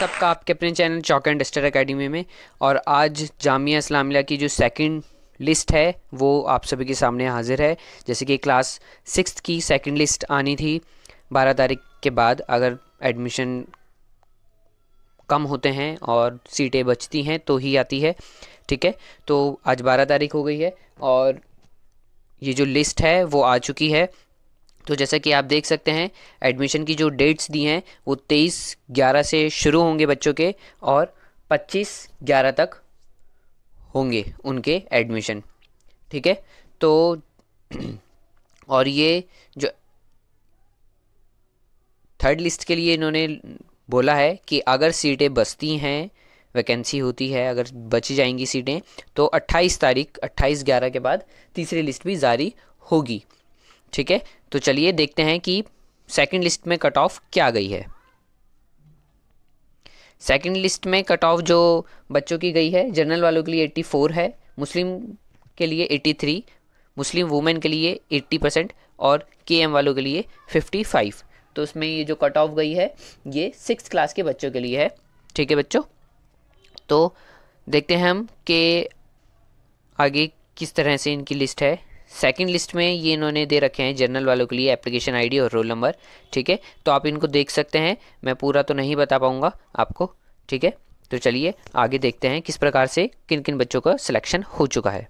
सबका आपके अपने channel chalk and duster academy में। और आज जामिया इस्लामिया की जो सेकंड लिस्ट है वो आप सभी के सामने हाजिर है। जैसे कि क्लास 6 की सेकंड लिस्ट आनी थी 12 तारीख के बाद, अगर एडमिशन कम होते हैं और सीटें बचती हैं तो ही आती है। ठीक है, तो आज 12 तारीख हो गई है और ये जो लिस्ट है वो आ चुकी है। तो जैसा कि आप देख सकते हैं एडमिशन की जो डेट्स दी हैं वो 23/11 से शुरू होंगे बच्चों के और 25/11 तक होंगे उनके एडमिशन। ठीक है, तो और ये जो थर्ड लिस्ट के लिए इन्होंने बोला है कि अगर सीटें बचती हैं, वैकेंसी होती है, अगर बची जाएंगी सीटें तो 28/11 के बाद तीसरी लिस्ट भी जारी होगी। ठीक है, तो चलिए देखते हैं कि सेकंड लिस्ट में कट ऑफ क्या गई है। सेकंड लिस्ट में कट ऑफ जो बच्चों की गई है, जनरल वालों के लिए 84 है, मुस्लिम के लिए 83, मुस्लिम वुमेन के लिए 80% और केएम वालों के लिए 55। तो उसमें ये जो कट ऑफ गई है ये 6th क्लास के बच्चों के लिए है। ठीक है बच्चों, तो देखते हैं हम कि आगे किस तरह से इनकी लिस्ट है। सेकंड लिस्ट में ये इन्होंने दे रखे हैं जनरल वालों के लिए एप्लीकेशन आईडी और रोल नंबर। ठीक है, तो आप इनको देख सकते हैं, मैं पूरा तो नहीं बता पाऊँगा आपको। ठीक है, तो चलिए आगे देखते हैं किस प्रकार से किन किन बच्चों का सिलेक्शन हो चुका है।